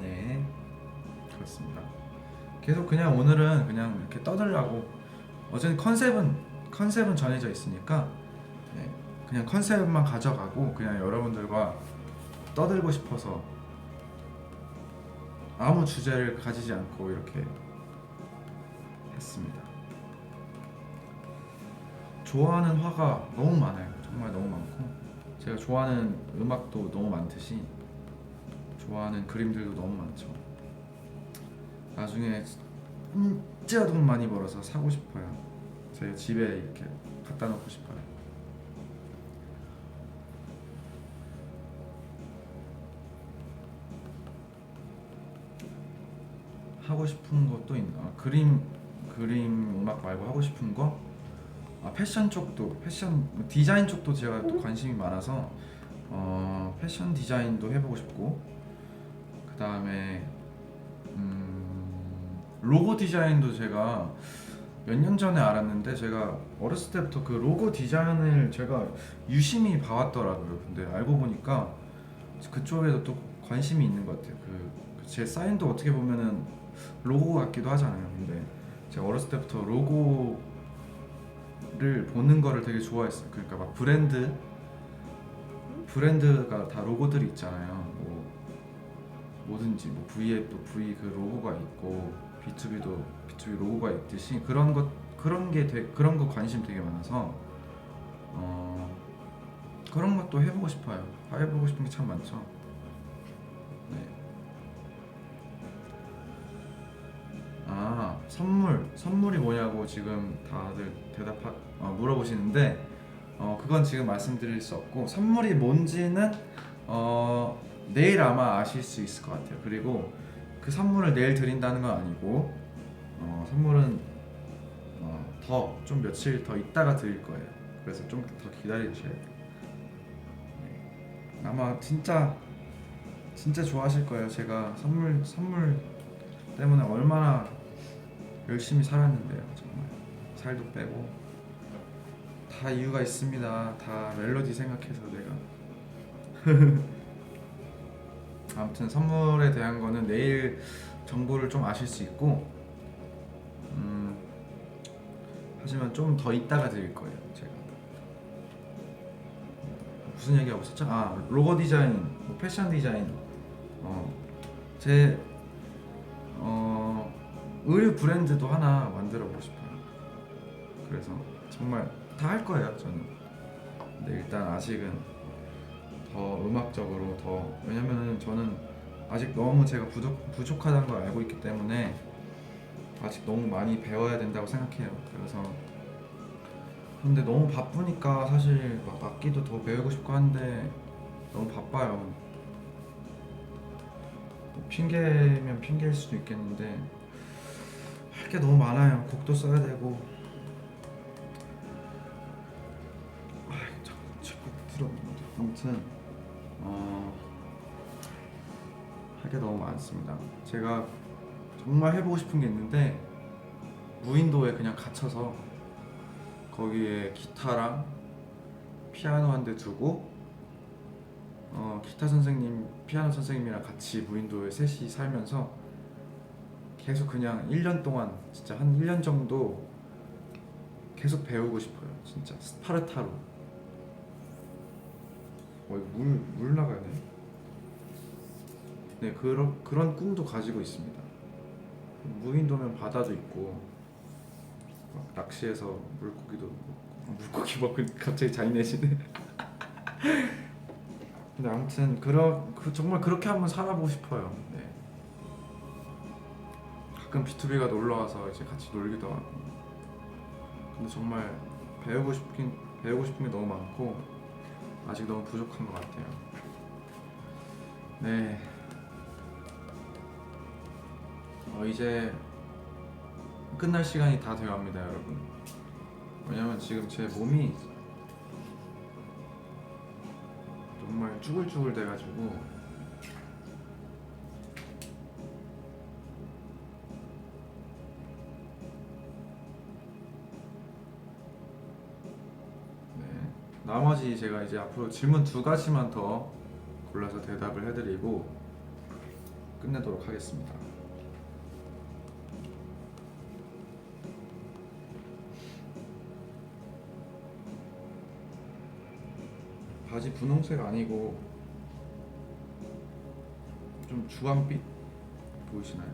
네, 그렇습니다. 계속 그냥 오늘은 그냥 이렇게 떠들라고. 어쨌든 컨셉은 정해져 있으니까 네, 그냥 컨셉만 가져가고 그냥 여러분들과 떠들고 싶어서 아무 주제를 가지지 않고 이렇게 했습니다. 좋아하는 화가 너무 많아요. 정말 너무 많고 제가 좋아하는 음악도 너무 많듯이 좋아하는 그림들도 너무 많죠. 나중에 진짜 돈 많이 벌어서 사고 싶어요. 제 집에 이렇게 갖다 놓고 싶어요. 하고 싶은 것도 있나? 그림 음악 말고 하고 싶은 거? 패션 쪽도 패션 디자인 쪽도 제가 또 관심이 많아서 패션 디자인도 해보고 싶고 그 다음에 로고 디자인도 제가 몇 년 전에 알았는데 제가 어렸을 때부터 그 로고 디자인을 제가 유심히 봐왔더라고요. 근데 알고 보니까 그쪽에도 또 관심이 있는 것 같아요. 제 사인도 어떻게 보면은 로고 같기도 하잖아요. 근데 제가 어렸을 때부터 로고를 보는 거를 되게 좋아했어요. 그러니까 막 브랜드가 다 로고들이 있잖아요. 뭐 뭐든지 뭐 V앱도 V 그 로고가 있고 B2B도 B2B 로고가 있듯이 그런 거 관심 되게 많아서 그런 것도 해보고 싶어요. 해보고 싶은 게 참 많죠. 네. 선물이 뭐냐고 지금 다들 물어보시는데 그건 지금 말씀드릴 수 없고 선물이 뭔지는 내일 아마 아실 수 있을 것 같아요. 그리고 그 선물을 내일 드린다는 건 아니고 선물은 더 좀 며칠 더 있다가 드릴 거예요. 그래서 좀 더 기다려 주셔야 돼요. 네. 아마 진짜 좋아하실 거예요. 제가 선물 때문에 얼마나 열심히 살았는데요. 정말 살도 빼고 다 이유가 있습니다. 다 멜로디 생각해서 내가 아무튼 선물에 대한 거는 내일 정보를 좀 아실 수 있고 하지만 좀 더 있다가 드릴 거예요. 제가 무슨 얘기하고 있었죠? 로고 디자인, 뭐 패션 디자인 제 의류 브랜드도 하나 만들어 보고 싶어요. 그래서 정말 다 할 거예요 저는. 근데 일단 아직은 더 음악적으로 더 왜냐면은 저는 아직 너무 제가 부족하다는 걸 알고 있기 때문에 아직 너무 많이 배워야 된다고 생각해요. 그래서 근데 너무 바쁘니까 사실 막 악기도 더 배우고 싶고 한데 너무 바빠요. 뭐 핑계면 핑계일 수도 있겠는데 할 게 너무 많아요. 곡도 써야 되고. 잠깐 제곡 들었는데 아무튼 할 게 너무 많습니다. 제가 정말 해보고 싶은 게 있는데 무인도에 그냥 갇혀서 거기에 기타랑 피아노 한 대 두고 기타 선생님, 피아노 선생님이랑 같이 무인도에 셋이 살면서 계속 그냥 1년 동안 진짜 한 1년 정도 계속 배우고 싶어요. 진짜 스파르타로. 이거 물 나가야 돼. 네, 그런 꿈도 가지고 있습니다. 무인도면 바다도 있고 막 낚시해서 물고기도 먹고 물고기 먹고 갑자기 잔인해지네. 근데 아무튼 정말 그렇게 한번 살아보고 싶어요. 네. 가끔 B2B가 놀러 와서 이제 같이 놀기도 하고. 근데 정말 배우고 싶은 게 너무 많고 아직 너무 부족한 것 같아요. 네. 이제 끝날 시간이 다 되어갑니다, 여러분. 왜냐면 지금 제 몸이 정말 쭈글쭈글 돼가지고 네. 나머지 제가 이제 앞으로 질문 2가지만 더 골라서 대답을 해드리고 끝내도록 하겠습니다. 바지 분홍색 아니고 좀 주황빛 보이시나요?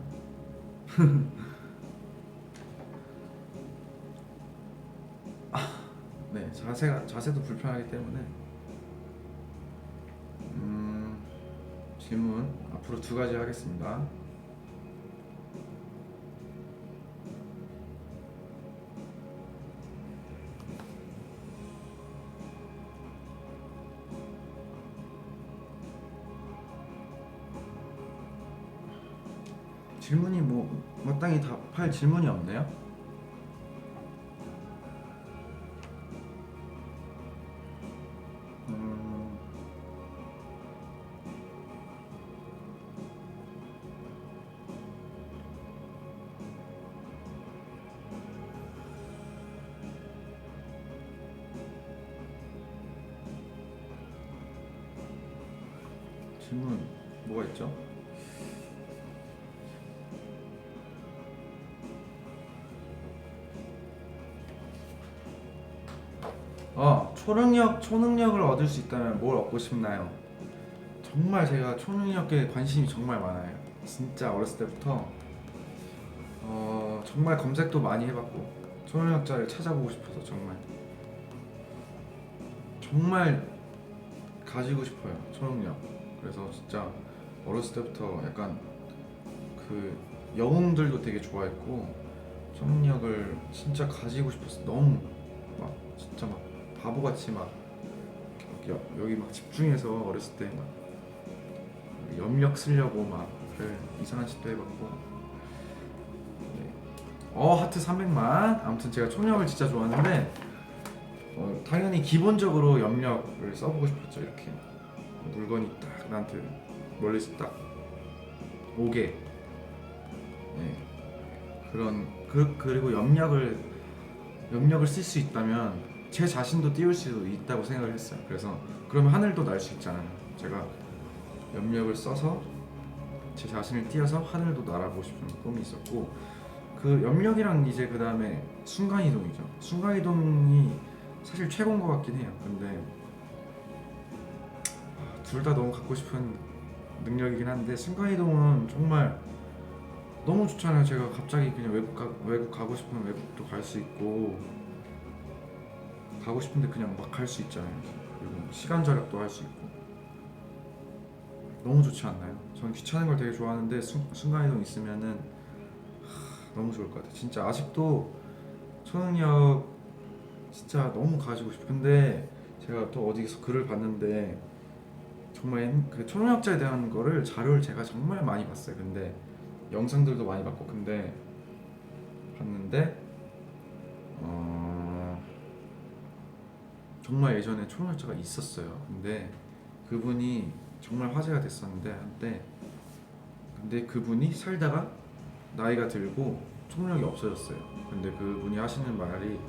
네, 자세도 불편하기 때문에 질문 앞으로 2가지 하겠습니다. 질문이 뭐 마땅히 답할 질문이 없네요. 질문 뭐가 있죠? 초능력을 얻을 수 있다면 뭘 얻고 싶나요? 정말 제가 초능력에 관심이 정말 많아요. 진짜 어렸을 때부터 정말 검색도 많이 해봤고 초능력자를 찾아보고 싶어서 정말 가지고 싶어요, 초능력. 그래서 진짜 어렸을 때부터 약간 그 영웅들도 되게 좋아했고 초능력을 진짜 가지고 싶었어. 너무 막 진짜 막 바보같이 막 여기 막 집중해서 어렸을 때 막 염력 쓰려고 막 이상한 짓도 해봤고. 네. 하트 300만. 아무튼 제가 초능력을 진짜 좋아하는데 당연히 기본적으로 염력을 써보고 싶었죠. 이렇게 물건이 딱 나한테 멀리서 딱 오게. 네. 그리고 염력을 쓸 수 있다면 제 자신도 띄울 수 있다고 생각을 했어요. 그래서 그러면 하늘도 날 수 있잖아요. 제가 염력을 써서 제 자신을 띄어서 하늘도 날아보고 싶은 꿈이 있었고, 그 염력이랑 이제 그 다음에 순간이동이죠. 순간이동이 사실 최고인 것 같긴 해요. 근데 둘 다 너무 갖고 싶은 능력이긴 한데 순간이동은 정말 너무 좋잖아요. 제가 갑자기 그냥 외국 가고 싶으면 외국도 갈 수 있고 가고 싶은데 그냥 막 갈 수 있잖아요. 그리고 시간 절약도 할 수 있고 너무 좋지 않나요? 저는 귀찮은 걸 되게 좋아하는데 순간이동 있으면은 너무 좋을 것 같아요. 진짜 아직도 초능력 진짜 너무 가지고 싶어. 근데 제가 또 어디서 글을 봤는데 정말 그 초능력자에 대한 거를 자료를 제가 정말 많이 봤어요. 근데 영상들도 많이 봤고 근데 봤는데 어, 정말 예전에 초능력자가 있었어요. 근데 그분이 정말 화제가 됐었는데 한때 근데 그분이 살다가 나이가 들고 초능력이 없어졌어요. 근데 그분이 하시는 말이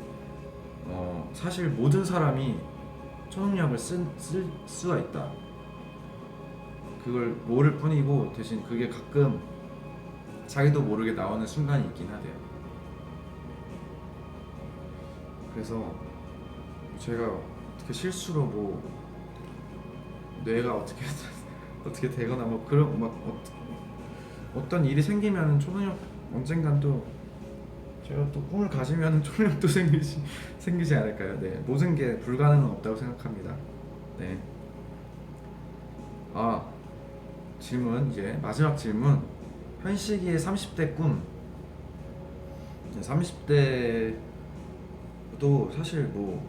사실 모든 사람이 초능력을 쓸 수가 있다. 그걸 모를 뿐이고 대신 그게 가끔 자기도 모르게 나오는 순간이 있긴 하대요. 그래서 제가 어떻게 실수로 뭐 뇌가 어떻게 어떻게 되거나 뭐 그런 막 어떤 일이 생기면 초능력 언젠간 또 제가 또 꿈을 가지면 초능력도 생기지 않을까요? 네, 모든 게 불가능은 없다고 생각합니다. 네. 아, 질문 이제 마지막 질문. 현식이의 30대 꿈. 30대도 사실 뭐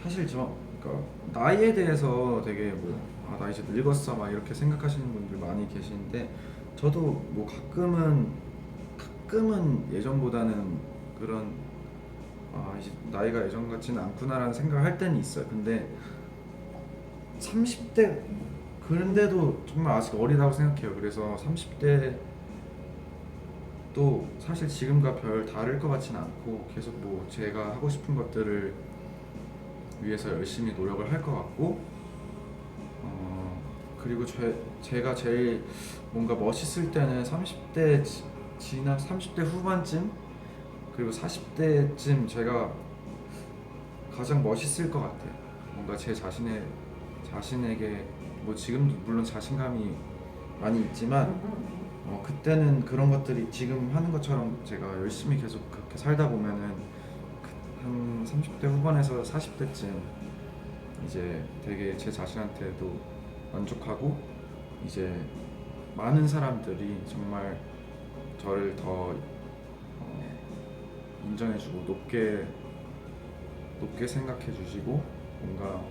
사실 저 그러니까 나이에 대해서 되게 나 이제 늙었어 막 이렇게 생각하시는 분들 많이 계시는데 저도 뭐 가끔은 예전보다는 그런 이제 나이가 예전 같지는 않구나라는 생각을 할 때는 있어요. 근데 30대 그런데도 정말 아직 어리다고 생각해요. 그래서 30대 또 사실 지금과 별 다를 것 같지는 않고 계속 뭐 제가 하고 싶은 것들을 위해서 열심히 노력을 할 것 같고 그리고 제가 제일 뭔가 멋있을 때는 30대 지나 30대 후반쯤 그리고 40대쯤 제가 가장 멋있을 것 같아요. 뭔가 제 자신에게 뭐 지금도 물론 자신감이 많이 있지만 그때는 그런 것들이 지금 하는 것처럼 제가 열심히 계속 그렇게 살다 보면은 한 30대 후반에서 40대쯤 이제 되게 제 자신한테도 만족하고 이제 많은 사람들이 정말 저를 더 인정해주고 높게 생각해주시고 뭔가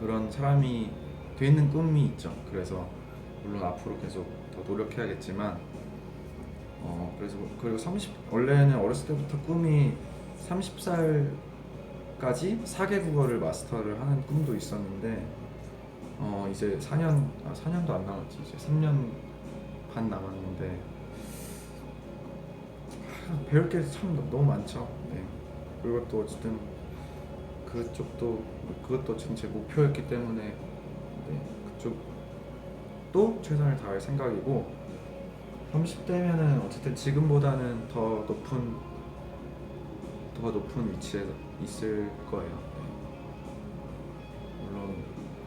그런 사람이 되는 꿈이 있죠. 그래서 물론 앞으로 계속 더 노력해야겠지만 그래서 그리고 원래는 어렸을 때부터 꿈이 30살까지 4개 국어를 마스터를 하는 꿈도 있었는데 이제 4년도 안 남았지. 이제 3년 반 남았는데 배울 게 참 너무 많죠. 네. 그리고 또 어쨌든 그것도 지금 제 목표였기 때문에 네, 그쪽도 최선을 다할 생각이고 30대면은 어쨌든 지금보다는 더 높은 위치에 있을 거예요. 네. 물론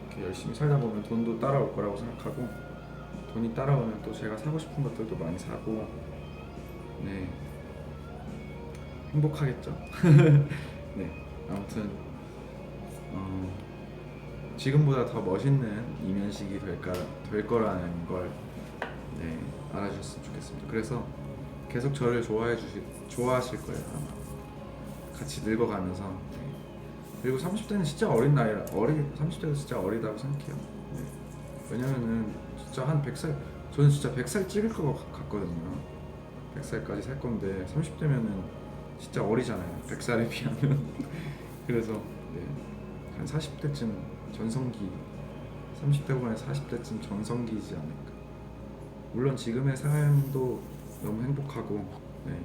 이렇게 열심히 살다 보면 돈도 따라올 거라고 생각하고 돈이 따라오면 또 제가 사고 싶은 것들도 많이 사고 네 행복하겠죠. 네 아무튼 지금보다 더 멋있는 이면식이 될 거라는 걸 네, 알아주셨으면 좋겠습니다. 그래서 계속 저를 좋아하실 거예요 아마 같이 늙어가면서. 네. 그리고 30대는 진짜 30대가 진짜 어리다고 생각해요. 네. 왜냐면은 진짜 한 100살 저는 진짜 100살 찍을 것 같거든요. 100살까지 살 건데 30대면은 진짜 어리잖아요. 100살에 비하면. 그래서 네. 한 40대쯤 전성기 30대 후반에 40대쯤 전성기이지 않을까. 물론 지금의 삶도 너무 행복하고 네.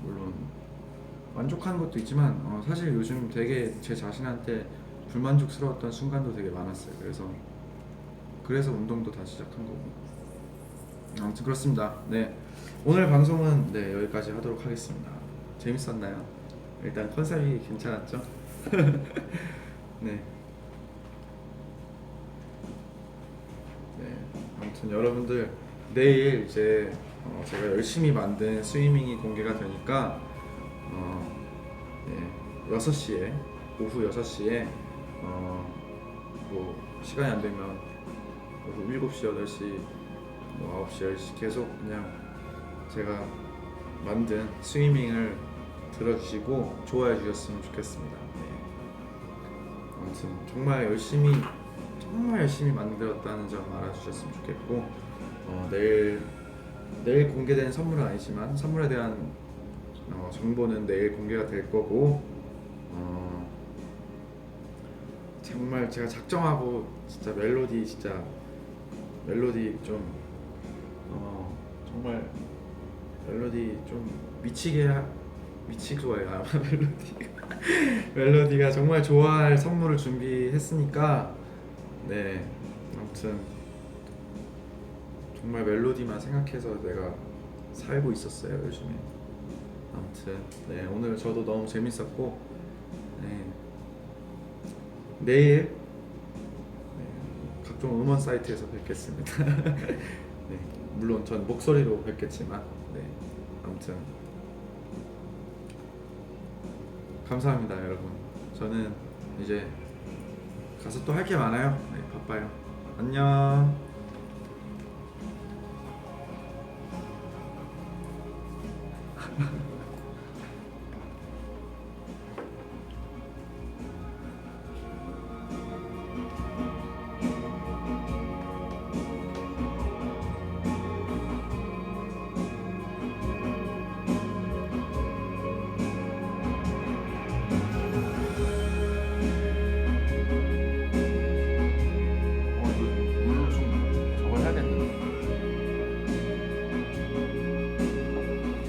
물론 만족하는 것도 있지만 사실 요즘 되게 제 자신한테 불만족스러웠던 순간도 되게 많았어요. 그래서 운동도 다시 시작한 거고 아무튼 그렇습니다. 네 오늘 방송은 네 여기까지 하도록 하겠습니다. 재밌었나요? 일단 컨셉이 괜찮았죠? 네. 네. 아무튼 여러분들 내일 이제 제가 열심히 만든 스위밍이 공개가 되니까 네, 6시에 오후 6시에 뭐 시간이 안 되면 7시, 8시, 9시, 10시 계속 그냥 제가 만든 스위밍을 들어주시고 좋아해 주셨으면 좋겠습니다. 네. 아무튼 정말 열심히 만들었다는 점 알아주셨으면 좋겠고, 내일 공개된 선물은 아니지만 선물에 대한 정보는 내일 공개가 될 거고, 어, 정말 제가 작정하고 진짜 멜로디 좀 정말 멜로디 좀 미치게 좋아해요. 멜로디가 정말 좋아할 선물을 준비했으니까, 네, 아무튼 정말 멜로디만 생각해서 내가 살고 있었어요 요즘에. 아무튼 네, 오늘 저도 너무 재밌었고, 네, 내일 각종 음원 사이트에서 뵙겠습니다. 네, 물론 전 목소리로 뵙겠지만, 네, 아무튼 감사합니다 여러분. 저는 이제 가서 또 할 게 많아요. 네, 바빠요. 안녕.